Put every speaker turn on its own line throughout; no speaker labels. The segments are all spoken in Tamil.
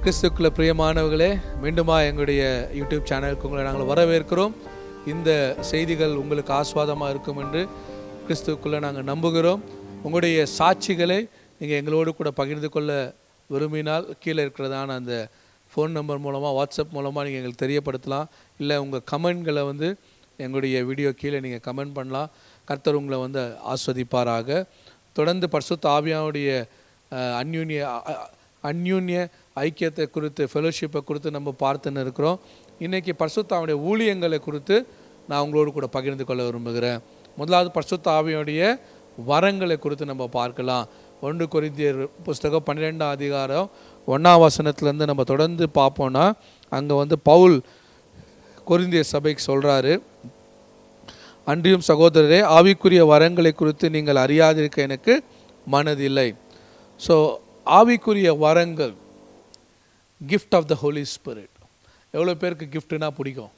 கிறிஸ்துக்குள்ள பிரியமானவர்களே, மீண்டுமா எங்களுடைய யூடியூப் சேனலுக்கு உங்களை நாங்கள் வரவேற்கிறோம். இந்த செய்திகள் உங்களுக்கு ஆஸ்வாதமாக இருக்கும் என்று கிறிஸ்துக்குள்ளே நாங்கள் நம்புகிறோம். உங்களுடைய சாட்சிகளை நீங்கள் எங்களோடு கூட பகிர்ந்து கொள்ள விரும்பினால் கீழே இருக்கிறதான அந்த ஃபோன் நம்பர் மூலமாக, வாட்ஸ்அப் மூலமாக நீங்கள் எங்களுக்கு தெரியப்படுத்தலாம். இல்லை உங்கள் கமெண்ட்களை எங்களுடைய வீடியோ கீழே நீங்கள் கமெண்ட் பண்ணலாம். கர்த்தர் உங்களை ஆஸ்வதிப்பாராக. தொடர்ந்து பரிசுத்த ஆவியானுடைய அந்யூன்ய ஐக்கியத்தை குறித்து, ஃபெலோஷிப்பை குறித்து நம்ம பார்த்துன்னு இருக்கிறோம். இன்றைக்கி பரிசுத்த ஆவியுடைய ஊழியங்களை குறித்து நான் உங்களோடு கூட பகிர்ந்து கொள்ள விரும்புகிறேன். முதலாவது பரிசுத்த ஆவியுடைய வரங்களை குறித்து நம்ம பார்க்கலாம். 1 கொரிந்தியர் புஸ்தகம் 12ஆம் அதிகாரம் 1ஆம் வசனத்துலேருந்து நம்ம தொடர்ந்து பார்ப்போன்னா, அங்கே பவுல் கொரிந்தியர் சபைக்கு சொல்கிறாரு, அன்றியும் சகோதரரே, ஆவிக்குரிய வரங்களை குறித்து நீங்கள் அறியாதிருக்க எனக்கு மனதில்லை. ஸோ ஆவிக்குரிய வரங்கள், gift of the Holy Spirit. எவ்வளோ பேருக்கு கிஃப்ட்னா பிடிக்கும்?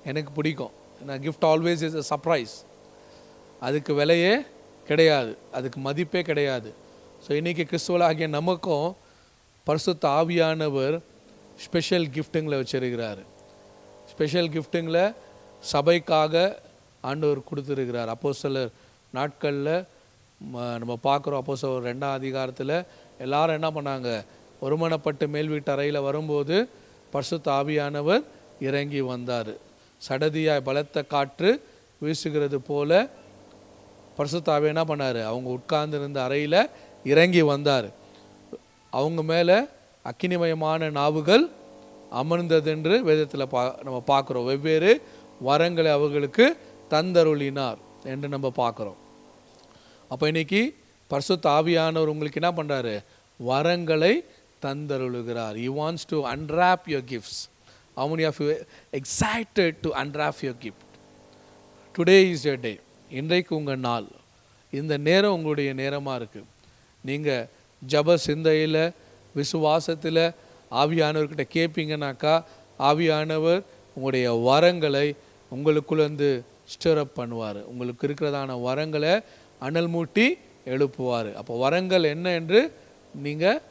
எனக்கு பிடிக்கும். ஏன்னா gift always is a surprise. அதுக்கு விலையே கிடையாது, அதுக்கு மதிப்பே கிடையாது. ஸோ இன்றைக்கி கிறிஸ்துவலாகிய நமக்கும் பரிசுத்த ஆவியானவர் ஸ்பெஷல் கிஃப்ட்டுங்களை வச்சிருக்கிறார். ஸ்பெஷல் கிஃப்ட்டுங்களை சபைக்காக ஆண்டவர் கொடுத்துருக்கிறார். அப்போஸ்தலர் நாட்களில் நம்ம பார்க்குறோம். அப்போஸ்தலர் 2ஆம் அதிகாரத்தில் எல்லாரும் என்ன பண்ணாங்க? ஒருமனப்பட்டு மேல் வீட்டு அறையில் வரும்போது பரிசுத்த ஆவியானவர் இறங்கி வந்தார். சடதியாய் பலத்த காற்று வீசுகிறது போல பரிசுத்த ஆவி என்ன பண்ணார்? அவங்க உட்கார்ந்துருந்த அறையில் இறங்கி வந்தார். அவங்க மேலே அக்கினிமயமான நாவுகள் அமர்ந்ததென்று வேதத்தில் நம்ம பார்க்குறோம். வெவ்வேறு வரங்களை அவர்களுக்கு தந்தருளினார் என்று நம்ம பார்க்குறோம். அப்போ இன்னைக்கு பரிசுத்த ஆவியானவர் உங்களுக்கு என்ன பண்ணுறாரு? வரங்களை தந்தருளுகிறார். He wants to unwrap your gifts. How many of you excited to unwrap your gift? Today is your day. இன்றைக்கு உங்கள் நாள். இந்த நேரம் உங்களுடைய நேரமாக இருக்குது. நீங்கள் ஜப சிந்தையில், விசுவாசத்தில் ஆவியானவர்கிட்ட கேட்பீங்கனாக்கா, ஆவியானவர் உங்களுடைய வரங்களை உங்களுக்குள்ளேருந்து ஸ்டிரப் பண்ணுவார். உங்களுக்கு இருக்கிறதான வரங்களை அனல் மூட்டி எழுப்புவார். அப்போ வரங்கள் என்ன என்று நீங்கள்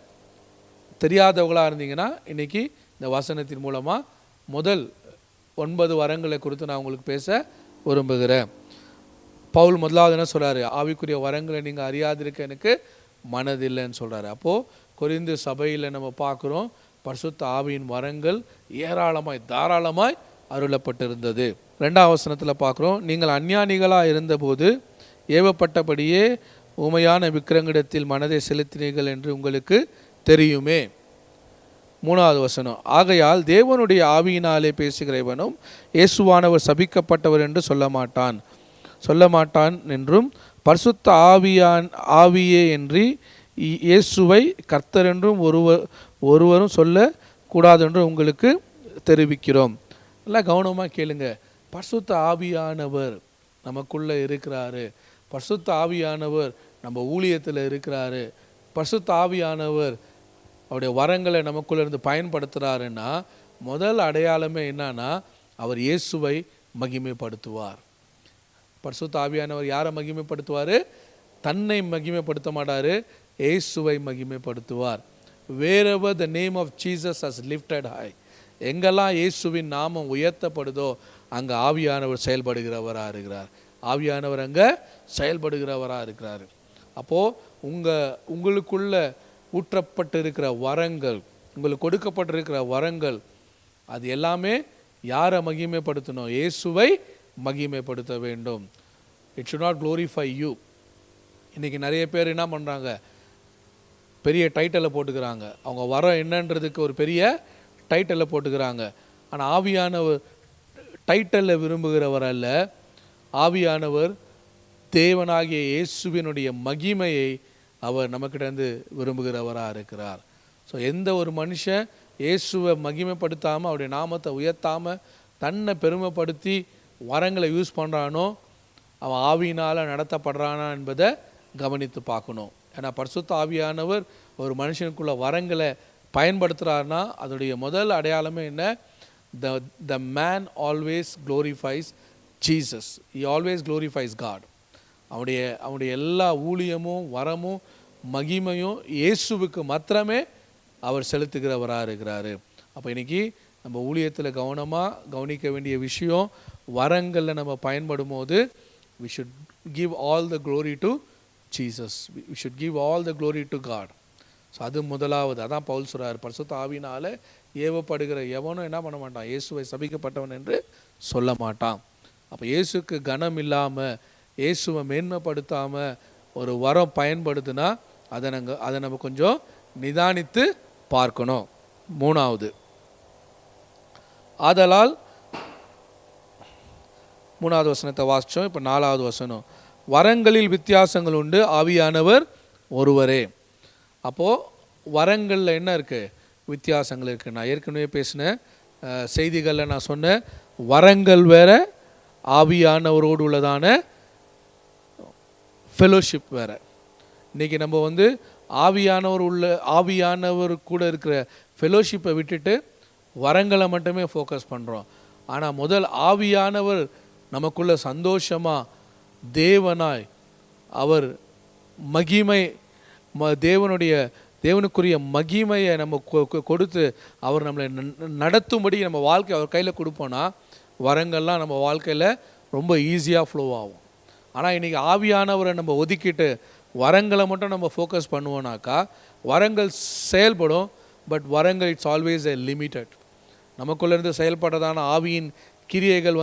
தெரியாதவர்களாக இருந்தீங்கன்னா, இன்றைக்கி இந்த வசனத்தின் மூலமாக முதல் 9 வரங்களை குறித்து நான் உங்களுக்கு பேச விரும்புகிறேன். பவுல் முதலாவது என்ன சொல்கிறாரு? ஆவிக்குரிய வரங்களை நீங்கள் அறியாதிருக்க எனக்கு மனதில்லைன்னு சொல்கிறாரு. அப்போது கொரிந்து சபையில் நம்ம பார்க்குறோம், பரிசுத்த ஆவியின் வரங்கள் ஏராளமாய் தாராளமாய் அருளப்பட்டிருந்தது. 2ஆம் வசனத்தில் பார்க்குறோம், நீங்கள் அஞ்ஞானிகளாக இருந்தபோது ஏவப்பட்டபடியே உமையான விக்கிரகங்களிடத்தில் மனதை செலுத்தினீர்கள் என்று உங்களுக்கு தெரியுமே. 3ஆவது வசனம், ஆகையால் தேவனுடைய ஆவியினாலே பேசுகிறவனும் இயேசுவானவர் சபிக்கப்பட்டவர் என்று சொல்ல மாட்டான் என்றும், பரிசுத்த ஆவியே என்று இயேசுவை கர்த்தர் என்றும் ஒருவரும் சொல்லக்கூடாதென்று உங்களுக்கு தெரிவிக்கிறோம். எல்லாம் கவனமாக கேளுங்க. பரிசுத்த ஆவியானவர் நமக்குள்ளே இருக்கிறாரு. பரிசுத்த ஆவியானவர் நம்ம ஊழியத்தில் இருக்கிறாரு. பரிசுத்த ஆவியானவர் அவருடைய வரங்களை நமக்குள்ளே இருந்து பயன்படுத்துகிறாருன்னா, முதல் அடையாளமே என்னன்னா, அவர் இயேசுவை மகிமைப்படுத்துவார். பரிசுத்த ஆவியானவர் யாரை மகிமைப்படுத்துவார்? தன்னை மகிமைப்படுத்த மாட்டார், இயேசுவை மகிமைப்படுத்துவார். wherever the name of Jesus has lifted high, எங்கெல்லாம் இயேசுவின் நாமம் உயர்த்தப்படுதோ அங்கே ஆவியானவர் செயல்படுகிறவராக இருக்கிறார். ஆவியானவர் அங்கே செயல்படுகிறவராக இருக்கிறார். அப்போது உங்களுக்குள்ள ஊற்றப்பட்டிருக்கிற வரங்கள், உங்களுக்கு கொடுக்கப்பட்டிருக்கிற வரங்கள், அது எல்லாமே யாரை மகிமைப்படுத்தணும்? இயேசுவை மகிமைப்படுத்த வேண்டும். It should not glorify you. இன்றைக்கி நிறைய பேர் என்ன பண்ணுறாங்க? பெரிய டைட்டிலை போட்டுக்கிறாங்க. அவங்க வரம் என்னன்றதுக்கு ஒரு பெரிய டைட்டிலை போட்டுக்கிறாங்க. ஆனால் ஆவியானவர் டைட்டிலை விரும்புகிறவர் அல்ல. ஆவியானவர் தேவனாகிய இயேசுவினுடைய மகிமையை அவர் நமக்கிட்டேருந்து விரும்புகிறவராக இருக்கிறார். ஸோ எந்த ஒரு மனுஷன் இயேசுவை மகிமைப்படுத்தாமல், அவருடைய நாமத்தை உயர்த்தாமல், தன்னை பெருமைப்படுத்தி வரங்களை யூஸ் பண்ணுறானோ, அவன் ஆவியினால் நடத்தப்படுறானா என்பதை கவனித்து பார்க்கணும். ஏன்னா பரிசுத்த ஆவியானவர் ஒரு மனுஷனுக்குள்ள வரங்களை பயன்படுத்துகிறாருன்னா அதோடைய முதல் அடையாளமே என்ன? The man always glorifies Jesus. He always glorifies God. அவனுடைய எல்லா ஊழியமும் வரமும் மகிமையும் இயேசுவுக்கு மாத்திரமே அவர் செலுத்துகிறவராக இருக்கிறாரு. அப்போ இன்றைக்கி நம்ம ஊழியத்தில் கவனமாக கவனிக்க வேண்டிய விஷயம், வரங்களில் நம்ம பயன்படும் போது we should give all the glory to Jesus. We should give all the glory to God. So அது முதலாவது. அதான் பவுல் சொல்கிறார், பரிசுத்த ஆவியினால் ஏவப்படுகிற எவனும் என்ன பண்ண மாட்டான், இயேசுவை சபிக்கப்பட்டவன் என்று சொல்ல மாட்டான். அப்போ இயேசுக்கு கனம் இல்லாமல், இயேசுவை மேன்மைப்படுத்தாமல் ஒரு வரம் பயன்படுதுன்னா அதை நம்ம கொஞ்சம் நிதானித்து பார்க்கணும். மூணாவது, ஆதலால், மூணாவது வசனத்தை வாசித்தோம். இப்போ நாலாவது வசனம், வரங்களில் வித்தியாசங்கள் உண்டு, ஆவியானவர் ஒருவரே. அப்போது வரங்களில் என்ன இருக்குது, வித்தியாசங்கள் இருக்குது. நான் ஏற்கனவே பேசின செய்திகளில் நான் சொன்னேன், வரங்கள் வேறு, ஆவியானவரோடு உள்ளதான ஃபெலோஷிப் வேறு. இன்றைக்கி நம்ம ஆவியானவர் கூட இருக்கிற ஃபெலோஷிப்பை விட்டுட்டு வரங்களை மட்டுமே ஃபோக்கஸ் பண்ணுறோம். ஆனால் முதல் ஆவியானவர் நமக்குள்ள சந்தோஷமாக தேவனாய், அவர் மகிமை, தேவனுக்குரிய மகிமையை நம்ம கொடுத்து அவர் நம்மளை நடத்தும்படி நம்ம வாழ்க்கை அவர் கையில் கொடுப்போன்னா வரங்கள்லாம் நம்ம வாழ்க்கையில் ரொம்ப ஈஸியாக ஃப்ளோ ஆகும். ஆனால் இன்றைக்கி ஆவியானவரை நம்ம ஒதுக்கிட்டு வரங்களை மட்டும் நம்ம ஃபோக்கஸ் பண்ணுவோனாக்கா வரங்கள் செயல்படும், பட் வரங்கள் இட்ஸ் ஆல்வேஸ் எ லிமிட்டட். நமக்குள்ளேருந்து செயல்படுறதான ஆவியின் கிரியைகள்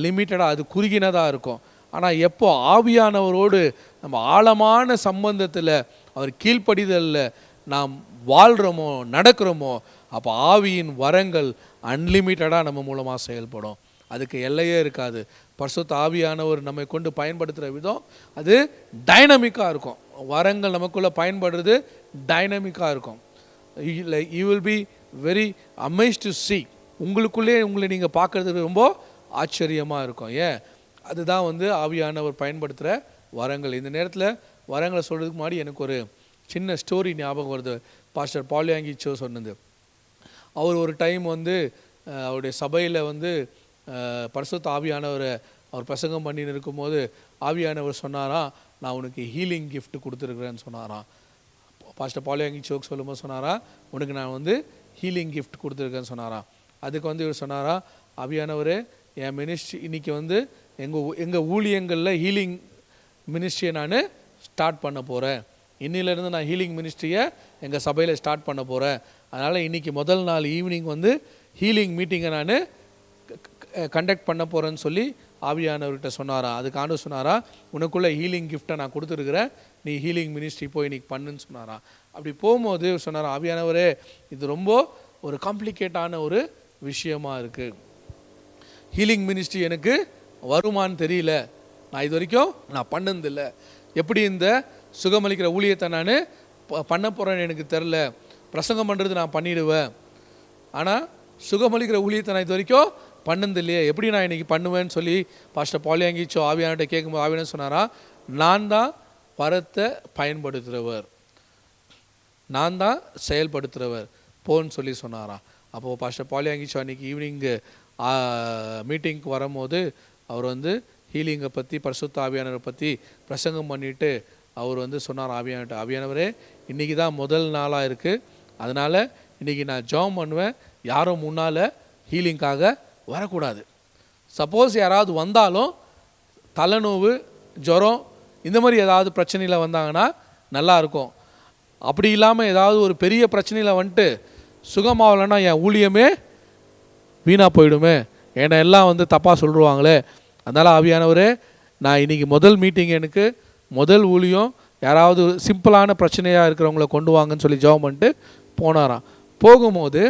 லிமிட்டடாக, அது குறுகினதாக இருக்கும். ஆனால் எப்போ ஆவியானவரோடு நம்ம ஆழமான சம்பந்தத்தில், அவர் கீழ்ப்படிதலில் நாம் வாழ்கிறோமோ, நடக்கிறோமோ, அப்போ ஆவியின் வரங்கள் அன்லிமிட்டடாக நம்ம மூலமாக செயல்படும். அதுக்கு எல்லையே இருக்காது. பரிசுத்த ஆவியானவர் நம்மை கொண்டு பயன்படுத்துகிற விதம் அது டைனமிக்காக இருக்கும். வரங்கள் நமக்குள்ளே பயன்படுறது டைனமிக்காக இருக்கும். You will be very amazed to see. உங்களுக்குள்ளே உங்களை நீங்கள் பார்க்குறது ரொம்ப ஆச்சரியமாக இருக்கும். ஏன், அதுதான் ஆவியானவர் பயன்படுத்துகிற வரங்கள். இந்த நேரத்தில் வரங்களை சொல்கிறதுக்கு முன்னாடி எனக்கு ஒரு சின்ன ஸ்டோரி ஞாபகம் வருது. பாஸ்டர் பால்யாங்கி சோ சொன்னது. அவர் ஒரு டைம் அவருடைய சபையில் பரிசுத்த ஆவியானவரை அவர் பிரசங்கம் பண்ணின்னு இருக்கும்போது ஆவியானவர் சொன்னாராம், நான் உனக்கு ஹீலிங் கிஃப்ட் கொடுத்துருக்குறேன்னு சொன்னாராம். பாஸ்டர் பால்யாங்கி சோக் சொல்லும்போது சொன்னாராம், உனக்கு நான் ஹீலிங் கிஃப்ட் கொடுத்துருக்கேன்னு சொன்னாராம். அதுக்கு இவர் சொன்னாராம், ஆவியானவரே, என் மினிஸ்ட்ரி இன்றைக்கி எங்கள் ஊழியங்களில் ஹீலிங் மினிஸ்ட்ரியை நான் ஸ்டார்ட் பண்ண போகிறேன். இன்னிலேருந்து நான் ஹீலிங் மினிஸ்ட்ரியை எங்கள் சபையில் ஸ்டார்ட் பண்ண போகிறேன். அதனால் இன்றைக்கி முதல் நாள் ஈவினிங் ஹீலிங் மீட்டிங்கை நான் கண்டக்ட் பண்ண போகிறேன்னு சொல்லி ஆவியானவர்கிட்ட சொன்னாராம். அதுக்கு ஆண்டு சொன்னாரா, உனக்குள்ளே ஹீலிங் கிஃப்ட்டை நான் கொடுத்துருக்குறேன், நீ ஹீலிங் மினிஸ்ட்ரி போய் இன்றைக்கி பண்ணுன்னு சொன்னாராம். அப்படி போகும்போது சொன்னாரா, ஆவியானவரே, இது ரொம்ப ஒரு காம்ப்ளிகேட்டான ஒரு விஷயமாக இருக்குது. ஹீலிங் மினிஸ்ட்ரி எனக்கு வருமானு தெரியல, நான் இது வரைக்கும் நான் பண்ணதில்லை, எப்படி இந்த சுகமளிக்கிற ஊழியத்தை நான் பண்ண போகிறேன்னு எனக்கு தெரில, பிரசங்கம் பண்ணுறது நான் பண்ணிவிடுவேன், ஆனால் சுகமளிக்கிற ஊழியத்தை நான் இது வரைக்கும் பண்ணது இல்லையே, எப்படி நான் இன்றைக்கி பண்ணுவேன்னு சொல்லி பாஸ்டர் பால்யாங்கி சோ ஆவியான்கிட்ட கேட்கும்போது ஆவியானு சொன்னாரா, நான் தான் வரத்தை பயன்படுத்துகிறவர், நான் தான் செயல்படுத்துகிறவர், போன்னு சொல்லி சொன்னாராம். அப்போது பாஸ்டர் பால்யாங்கி சோ அன்றைக்கி ஈவினிங்கு மீட்டிங்க்கு வரும்போது அவர் ஹீலிங்கை பற்றி, பரிசுத்த ஆவியானவரை பற்றி பிரசங்கம் பண்ணிவிட்டு அவர் சொன்னார் ஆவியான்கிட்ட, ஆவியானவரே, இன்றைக்கி தான் முதல் நாளாக இருக்குது, அதனால் இன்றைக்கி நான் ஜெபம் பண்ணுவேன், யாரும் முன்னால் ஹீலிங்காக வரக்கூடாது. சப்போஸ் யாராவது வந்தாலும் தலைநோவு, ஜுரம், இந்த மாதிரி ஏதாவது பிரச்சனையில் வந்தாங்கன்னா நல்லாயிருக்கும். அப்படி இல்லாமல் ஏதாவது ஒரு பெரிய பிரச்சனையில் சுகமாகலைன்னா என் ஊழியமே வீணாக போயிடுமே, ஏன்னா எல்லாம் தப்பாக சொல்லுவாங்களே, அதனால் ஆவியானவரே, நான் இன்றைக்கி முதல் மீட்டிங், எனக்கு முதல் ஊழியம், யாராவது சிம்பிளான பிரச்சனையாக இருக்கிறவங்கள கொண்டு வாங்கன்னு சொல்லி ஜெபம் பண்ணிட்டு போனாராம். போகும்போது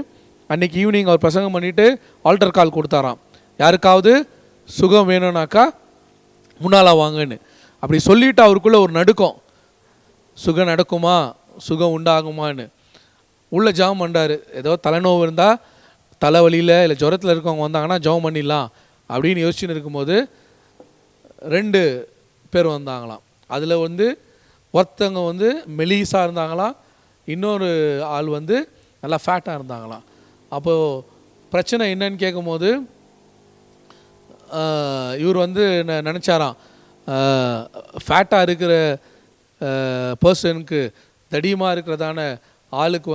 அன்றைக்கி ஈவினிங் அவர் பிரசங்கம் பண்ணிவிட்டு ஆல்டர் கால் கொடுத்தாராம், யாருக்காவது சுகம் வேணும்னாக்கா முன்னால் வாங்கன்னு. அப்படி சொல்லிவிட்டு அவருக்குள்ளே ஒரு நடுக்கம், சுகம் நடக்குமா, சுகம் உண்டாகுமான்னு உள்ள ஜெபம் பண்ணுறாரு. ஏதோ தலைநோவு இருந்தால், தலைவலியில் இல்லை ஜுரத்தில் இருக்கவங்க வந்தாங்கன்னா ஜெபம் பண்ணிடலாம் அப்படின்னு யோசிச்சுன்னு இருக்கும்போது 2 பேர் வந்தாங்களாம். அதில் ஒருத்தவங்க மெலிசாக இருந்தாங்களாம், இன்னொரு ஆள் நல்லா ஃபேட்டாக இருந்தாங்களாம். அப்போது பிரச்சனை என்னன்னு கேட்கும்போது இவர் நினச்சாராம், ஃபேட்டாக இருக்கிற பர்சனுக்கு, தடியமாக இருக்கிறதான ஆளுக்கு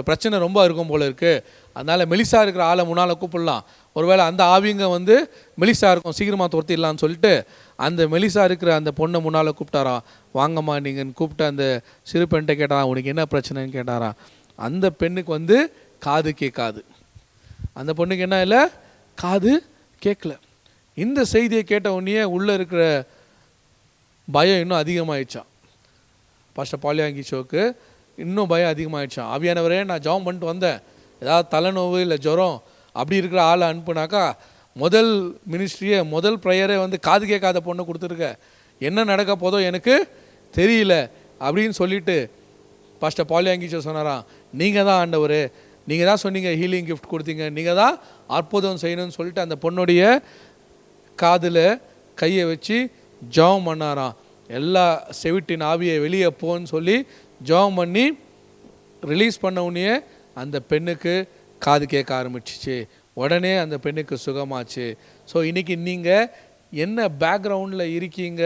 பிரச்சனை ரொம்ப இருக்கும் போல இருக்குது, அதனால் மெலிசா இருக்கிற ஆளை முன்னால் கூப்பிடலாம், ஒருவேளை அந்த ஆவிங்க வந்து மெலிசா இருக்கும் சீக்கிரமாக துரத்திடலான்னு சொல்லிட்டு அந்த மெலிசா இருக்கிற அந்த பொண்ணை முன்னால் கூப்பிட்டாராம். வாங்கம்மா நீங்கன்னு கூப்பிட்டு அந்த சிறு பெண்கிட்ட கேட்டாராம், உனக்கு என்ன பிரச்சனைன்னு கேட்டாராம். அந்த பெண்ணுக்கு வந்து காது கேட்காது. அந்த பொண்ணுக்கு என்ன இல்லை, காது கேட்கல. இந்த செய்தியை கேட்ட உடனே உள்ளே இருக்கிற பயம் இன்னும் அதிகமாகிடுச்சான். பாஸ்டர் பாலியாங்கிச்சோக்கு இன்னும் பயம் அதிகமாகிடுச்சான். ஆவியானவரே நான் ஜெபம் பண்ணிட்டு வந்தேன், ஏதாவது தலைநோவு இல்லை ஜுரம் அப்படி இருக்கிற ஆளை அனுப்புனாக்கா முதல் மினிஸ்ட்ரியே முதல் ப்ரேயரே வந்து காது கேட்காத பொண்ணை கொடுத்துருக்க, என்ன நடக்க போதோ எனக்கு தெரியல அப்படின்னு சொல்லிட்டு பாஸ்டர் பாலியாங்கிச்சோ சொன்னாராம், நீங்கள் தான் ஆண்டவர், நீங்கள் தான் சொன்னீங்க ஹீலிங் கிஃப்ட் கொடுத்தீங்க, நீங்கள் தான் அற்புதம் செய்யணும்னு சொல்லிட்டு அந்த பொண்ணுடைய காதில் கையை வச்சு ஜெபம் பண்ணாராம். எல்லா செவிட்டின் ஆவியை வெளியே போன்னு சொல்லி ஜெபம் பண்ணி ரிலீஸ் பண்ண உடனே அந்த பெண்ணுக்கு காது கேட்க ஆரம்பிச்சிச்சு. உடனே அந்த பெண்ணுக்கு சுகமாச்சு. ஸோ இன்றைக்கி நீங்கள் என்ன பேக்ரவுண்டில் இருக்கீங்க,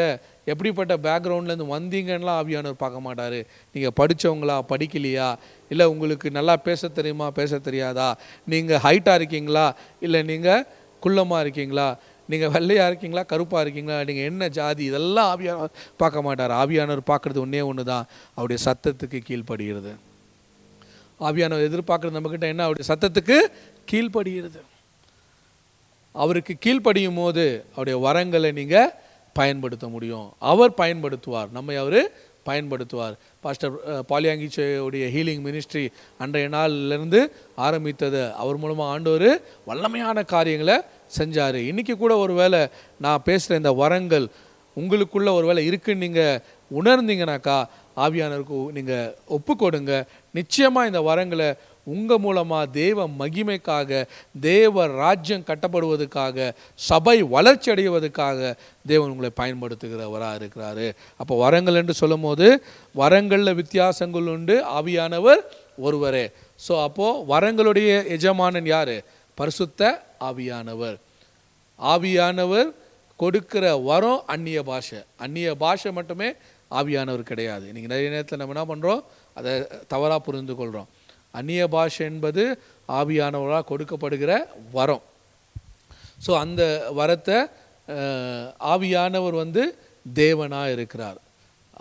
எப்படிப்பட்ட பேக்ரவுண்ட்லேருந்து வந்தீங்கன்னெலாம் ஆவியானவர் பார்க்க மாட்டார். நீங்கள் படித்தவங்களா படிக்கலையா, இல்லை உங்களுக்கு நல்லா பேச தெரியுமா பேச தெரியாதா, நீங்கள் ஹைட்டாக இருக்கீங்களா இல்லை நீங்கள் குள்ளமாக இருக்கீங்களா, நீங்கள் வெள்ளையாக இருக்கீங்களா கருப்பாக இருக்கீங்களா, நீங்கள் என்ன ஜாதி, இதெல்லாம் ஆவியானவர் பார்க்க மாட்டார். ஆவியானவர் பார்க்குறது ஒன்று தான், அவருடைய சத்தத்துக்கு கீழ்ப்படுகிறது. ஆவியானவர் எதிர்பார்க்குறது நம்மக்கிட்ட என்ன, அவருடைய சத்தத்துக்கு கீழ்ப்படுகிறது. அவருக்கு கீழ்ப்படியும் போது அவருடைய வரங்களை நீங்கள் பயன்படுத்த முடியும். அவர் பயன்படுத்துவார், நம்மை அவர் பயன்படுத்துவார். பாஸ்டர் பாலியாங்கிச்சோடைய ஹீலிங் மினிஸ்ட்ரி அன்றைய நாளிலிருந்து ஆரம்பித்தது. அவர் மூலமாக ஆண்டவர் வல்லமையான காரியங்களை செஞ்சார். இன்றைக்கி கூட ஒரு வேளை நான் பேசுகிற இந்த வரங்கள் உங்களுக்குள்ளே ஒரு வேளை இருக்குன்னு நீங்கள் உணர்ந்தீங்கனாக்கா ஆவியானவருக்கு நீங்கள் ஒப்பு கொடுங்க. நிச்சயமாக இந்த வரங்களை உங்கள் மூலமாக தேவ மகிமைக்காக, தேவ ராஜ்யம் கட்டப்படுவதற்காக, சபை வளர்ச்சி அடைவதற்காக தேவன் உங்களை பயன்படுத்துகிறவராக இருக்கிறாரு. அப்போ வரங்கள் என்று சொல்லும் போது வரங்களில் வித்தியாசங்கள் உண்டு, ஆவியானவர் ஒருவரே. ஸோ அப்போது வரங்களுடைய எஜமானன் யார்? பரிசுத்த ஆவியானவர். ஆவியானவர் கொடுக்கிற வரம் அந்நிய பாஷை. அந்நிய பாஷை மட்டுமே ஆவியானவர் கிடையாது. இன்றைக்கி நிறைய நேரத்தில் நம்ம என்ன பண்ணுறோம், அதை தவறாக புரிந்து கொள்கிறோம். அந்நிய பாஷை என்பது ஆவியானவரால் கொடுக்கப்படுகிற வரம். ஸோ அந்த வரத்தை ஆவியானவர் வந்து தேவனாக இருக்கிறார்,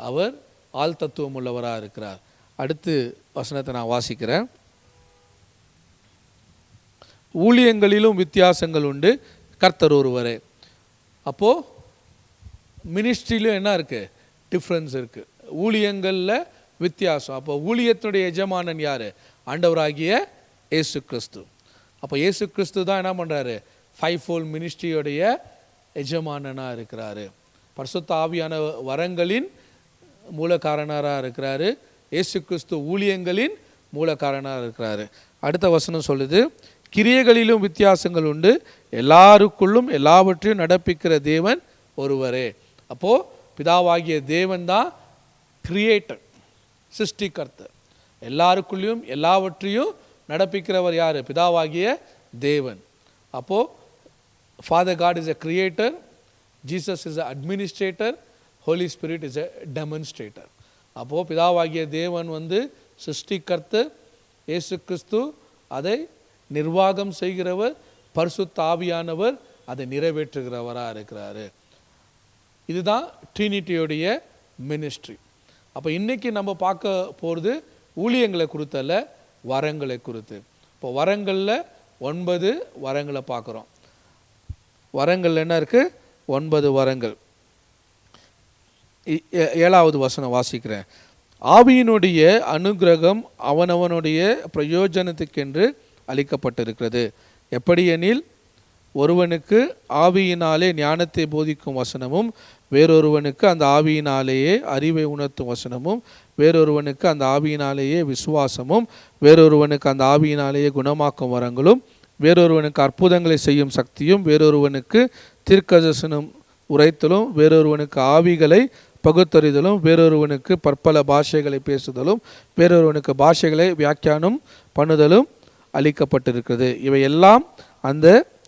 அவர் ஆள் தத்துவம் உள்ளவராக இருக்கிறார். அடுத்து வசனத்தை நான் வாசிக்கிறேன். ஊழியங்களிலும் வித்தியாசங்கள் உண்டு, கர்த்தர் ஒருவரே. அப்போது மினிஸ்ட்ரியிலும் என்ன இருக்குது, டிஃப்ரென்ஸ் இருக்குது. ஊழியங்களில் வித்தியாசம். அப்போ ஊழியத்தினுடைய எஜமானன் யார்? ஆண்டவராகிய இயேசு கிறிஸ்து. அப்போ இயேசு கிறிஸ்து தான் என்ன பண்ணுறாரு, 5-fold மினிஸ்ட்ரியோடைய எஜமானனாக இருக்கிறாரு. பரிசுத்த ஆவியான வரங்களின் மூலக்காரனராக இருக்கிறாரு. இயேசு கிறிஸ்து ஊழியங்களின் மூலக்காரனாக இருக்கிறாரு. அடுத்த வசனம் சொல்லுது, கிரியைகளிலும் வித்தியாசங்கள் உண்டு, எல்லாருக்குள்ளும் எல்லாவற்றையும் நடப்பிக்கிற தேவன் ஒருவரே. அப்போது பிதாவாகிய தேவன் தான் கிரியேட்டர், சிருஷ்டிகர்த்தர். எல்லாருக்குள்ளேயும் எல்லாவற்றையும் நடப்பிக்கிறவர் யார்? பிதாவாகிய தேவன். அப்போது father God is a creator, Jesus is a administrator, Holy Spirit is a demonstrator. அப்போது பிதாவாகிய தேவன் வந்து சிருஷ்டிகர்த்தர், இயேசு கிறிஸ்து அதை நிர்வாகம் செய்கிறவர், பரிசுத்த ஆவியானவர் அதை நிறைவேற்றுகிறவராக இருக்கிறாரு. இதுதான் ட்ரினிட்டியோடைய மினிஸ்ட்ரி. அப்போ இன்றைக்கி நம்ம பார்க்க போகிறது ஊழியங்களை குறித்தல்ல, வரங்களை குறித்து. இப்போ வரங்களில் 9 வரங்களை பார்க்குறோம். வரங்கள் என்ன இருக்குது? 9 வரங்கள். 7வது வசனம் வாசிக்கிறேன். ஆவியினுடைய அனுக்கிரகம் அவனவனுடைய பிரயோஜனத்துக்கென்று அளிக்கப்பட்டிருக்கிறது. எப்படி எனில், ஒருவனுக்கு ஆவியினாலே ஞானத்தை போதிக்கும் வசனமும், வேறொருவனுக்கு அந்த ஆவியினாலேயே அறிவை உணர்த்தும் வசனமும், வேறொருவனுக்கு அந்த ஆவியினாலேயே விசுவாசமும், வேறொருவனுக்கு அந்த ஆவியினாலேயே குணமாக்கும் வரங்களும், வேறொருவனுக்கு அற்புதங்களை செய்யும் சக்தியும், வேறொருவனுக்கு தீர்க்கதரிசனம் உரைத்தலும், வேறொருவனுக்கு ஆவிகளை பகுத்தறிதலும், வேறொருவனுக்கு பற்பல பாஷைகளை பேசுதலும், வேறொருவனுக்கு பாஷைகளை வியாக்கியானம் பண்ணுதலும் அளிக்கப்பட்டிருக்கிறது. இவையெல்லாம் அந்த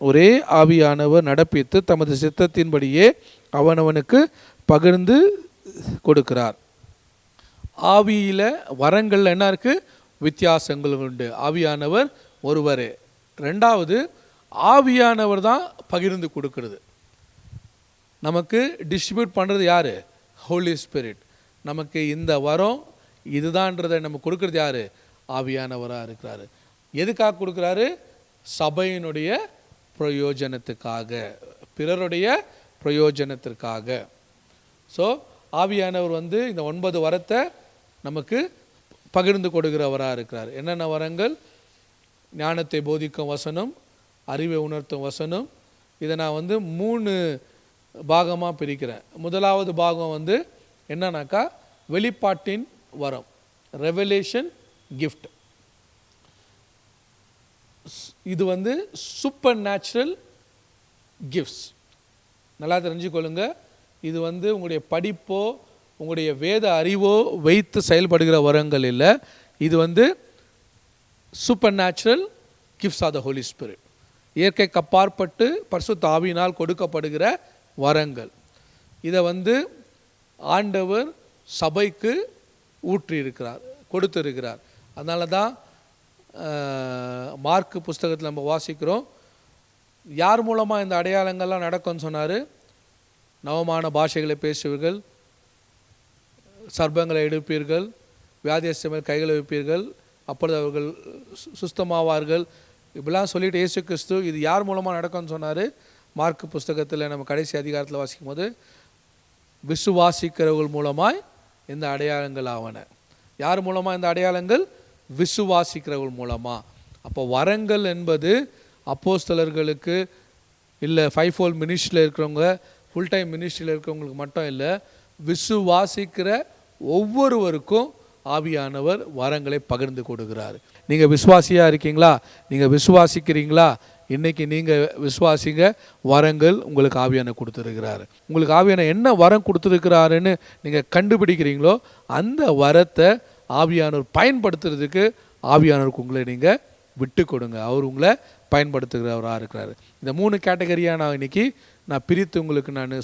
ஒரே ஆவியானவர் நடப்பித்து தமது சித்தத்தின்படியே அவனவனுக்கு பகிர்ந்து கொடுக்கிறார். ஆவியில் வரங்கள் என்ன இருக்குது? வித்தியாசங்கள் உண்டு. ஆவியானவர் ஒருவரே. ரெண்டாவது, ஆவியானவர் தான் பகிர்ந்து கொடுக்கிறது. நமக்கு டிஸ்ட்ரிபியூட் பண்ணுறது யார்? ஹோலி ஸ்பிரிட். நமக்கு இந்த வரம் இதுதான்றதை நம்ம கொடுக்கறது யார்? ஆவியானவராக இருக்கிறாரு. எதுக்காக கொடுக்குறாரு? சபையினுடைய பிரயோஜனத்துக்காக, பிறருடைய பிரயோஜனத்திற்காக. ஸோ ஆவியானவர் இந்த 9 வரத்தை நமக்கு பகிர்ந்து கொடுக்கிறவராக இருக்கிறார். என்னென்ன வரங்கள்? ஞானத்தை போதிக்கும் வசனம், அறிவை உணர்த்தும் வசனம். இதை நான் 3 பாகமாக பிரிக்கிறேன். முதலாவது பாகம் என்னன்னாக்கா வெளிப்பாட்டின் வரம், ரெவலேஷன் கிஃப்ட். இது சூப்பர் நேச்சுரல் கிஃப்ட்ஸ். நல்லா தெரிஞ்சுக்கொள்ளுங்க. இது உங்களுடைய படிப்போ உங்களுடைய வேத அறிவோ வைத்து செயல்படுகிற வரங்கள் இல்லை. இது supernatural gifts of the Holy Spirit. இயற்கைக்கு அப்பாற்பட்டு பரிசுத்த ஆவியினால் கொடுக்கப்படுகிற வரங்கள். இதை ஆண்டவர் சபைக்கு ஊற்றி இருக்கிறார், கொடுத்திருக்கிறார். அதனால தான் மார்க் புஸ்தகத்தில் நம்ம வாசிக்கிறோம், யார் மூலமாக இந்த அடையாளங்கள்லாம் நடக்கும்னு சொன்னார்? நவமான பாஷைகளை பேசுவீர்கள், சர்ப்பங்களை எடுப்பீர்கள், வியாதியஸ்தர் மேல் கைகளை வைப்பீர்கள், அப்பொழுது அவர்கள் சுஸ்தமாவார்கள். இப்படிலாம் சொல்லிட்டு இயேசு கிறிஸ்து இது யார் மூலமாக நடக்கும்னு சொன்னார்? மார்க் புஸ்தகத்தில் நம்ம கடைசி அதிகாரத்தில் வாசிக்கும் போது, விசுவாசிக்கிறவர்கள் மூலமாய் இந்த அடையாளங்கள் ஆவன. யார் மூலமாக இந்த அடையாளங்கள்? விசுவாசிக்கிறவர்கள் மூலமாக. அப்போ வரங்கள் என்பது அப்போஸ்தலர்களுக்கு இல்லை, 5-fold மினிஸ்ட்ரியில் இருக்கிறவங்க, ஃபுல் டைம் மினிஸ்ட்ரியில் இருக்கிறவங்களுக்கு மட்டும் இல்லை, விசுவாசிக்கிற ஒவ்வொருவருக்கும் ஆவியானவர் வரங்களை பகிர்ந்து கொடுக்கிறார். நீங்கள் விசுவாசியாக இருக்கீங்களா? நீங்கள் விசுவாசிக்கிறீங்களா? இன்றைக்கி நீங்கள் விசுவாசிங்க, வரங்கள் உங்களுக்கு ஆவியான கொடுத்துருக்கிறாரு. உங்களுக்கு ஆவியான என்ன வரம் கொடுத்துருக்கிறாருன்னு நீங்கள் கண்டுபிடிக்கிறீங்களோ அந்த வரத்தை ஆவியானவர் பயன்படுத்துறதுக்கு ஆவியானவருக்கு உங்களை நீங்கள் விட்டு கொடுங்க. அவர் உங்களை பயன்படுத்துகிறவராக இருக்கிறாரு. இந்த 3 கேட்டகரியாக நான் இன்றைக்கி பிரித்து உங்களுக்கு நான்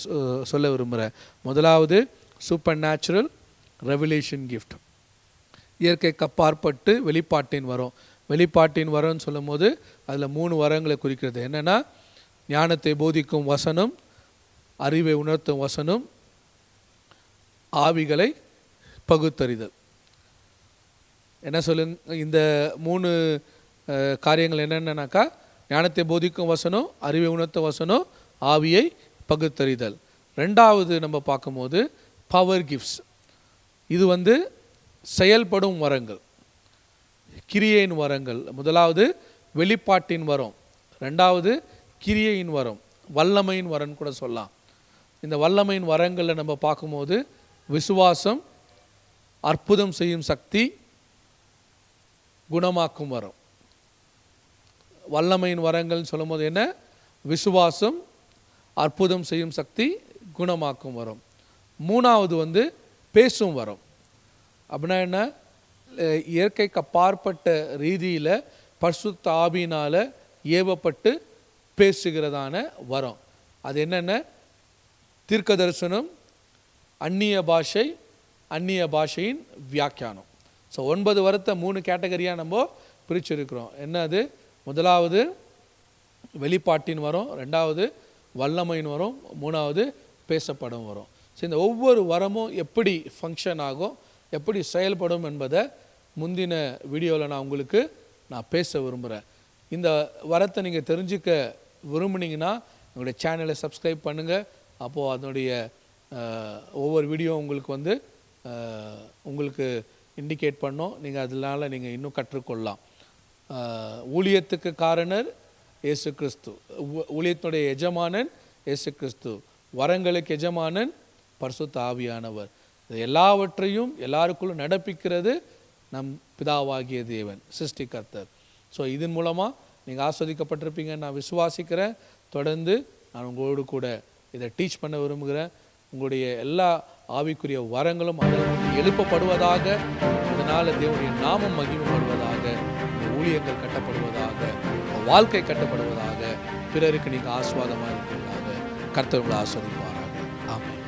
சொல்ல விரும்புகிறேன். முதலாவது சூப்பர் நேச்சுரல் ரெவலேஷன் கிஃப்ட், இயற்கைக்கு அப்பாற்பட்டு வெளிப்பாட்டின் வரம். வெளிப்பாட்டின் வரம்னு சொல்லும் போது அதில் 3 வரங்களை குறிக்கிறது. என்னென்னா, ஞானத்தை போதிக்கும் வசனம், அறிவை உணர்த்தும் வசனம், ஆவிகளை பகுத்தறிதல். என்ன சொல்லுங்க, இந்த 3 காரியங்கள் என்னென்னனாக்கா, ஞானத்தை போதிக்கும் வசனம், அறிவை உணர்த்தும் வசனம், ஆவியை பகுத்தறிதல். ரெண்டாவது நம்ம பார்க்கும்போது பவர் கிஃப்ட்ஸ். இது செயல்படும் வரங்கள், கிரியையின் வரங்கள். முதலாவது வெளிப்பாட்டின் வரம், ரெண்டாவது கிரியையின் வரம், வல்லமையின் வரன்னு கூட சொல்லலாம். இந்த வல்லமையின் வரங்களில் நம்ம பார்க்கும்போது விசுவாசம், அற்புதம் செய்யும் சக்தி, குணமாக்கும் வரம். வல்லமையின் வரங்கள்னு சொல்லும் போது என்ன? விசுவாசம், அற்புதம் செய்யும் சக்தி, குணமாக்கும் வரம். மூணாவது பேசும் வரம். அப்படின்னா என்ன? இயற்கைக்கு அப்பாற்பட்ட ரீதியில் பரிசுத்த ஆவியினால் ஏவப்பட்டு பேசுகிறதான வரம். அது என்னென்ன? தீர்க்க தரிசனம், அந்நிய பாஷை, அந்நிய பாஷையின் வியாக்கியானம். ஸோ 9 வரத்தை 3 கேட்டகரியாக நம்ம பிரிச்சிருக்கிறோம். என்ன அது? முதலாவது வெளிப்பாட்டின் வரம், ரெண்டாவது வல்லமையின் வரம், மூணாவது பேசப்படும் வரம். ஸோ இந்த ஒவ்வொரு வரமும் எப்படி ஃபங்க்ஷன் ஆகும், எப்படி செயல்படும் என்பதை முந்தின வீடியோவில் நான் பேச விரும்புகிறேன். இந்த வரத்தை நீங்கள் தெரிஞ்சுக்க விரும்புனீங்கன்னா என்னுடைய சேனலை சப்ஸ்கிரைப் பண்ணுங்கள். அப்போது அதனுடைய ஒவ்வொரு வீடியோ உங்களுக்கு இண்டிகேட் பண்ணோம். நீங்கள் அதனால் நீங்கள் இன்னும் கற்றுக்கொள்ளலாம். ஊழியத்துக்கு காரணர் இயேசு கிறிஸ்து, ஊழியத்தினுடைய எஜமானன் இயேசு கிறிஸ்து, வரங்களுக்கு எஜமானன் பரிசுத்த ஆவியானவர். எல்லாவற்றையும் எல்லாருக்குள்ளும் நடப்பிக்கிறது நம் பிதாவாகிய தேவன், சிருஷ்டிகர்த்தர். ஸோ இதன் மூலமாக நீங்கள் ஆஸ்வதிக்கப்பட்டிருப்பீங்கன்னு நான் விசுவாசிக்கிறேன். தொடர்ந்து நான் உங்களோடு கூட இதை டீச் பண்ண விரும்புகிறேன். உங்களுடைய எல்லா ஆவிக்குரிய வரங்களும் அதில் எழுப்பப்படுவதாக, இதனால் தேவனுடைய நாமம் மகிமைப்படுவதாக, ஊழியங்கள் கட்டப்படுவதாக, வாழ்க்கை கட்டப்படுவதாக, பிறருக்கு நீங்கள் ஆஸ்வாதமாக இருப்பதாக கர்த்தர் உங்களை ஆஸ்வதிப்பாராக. ஆமென்.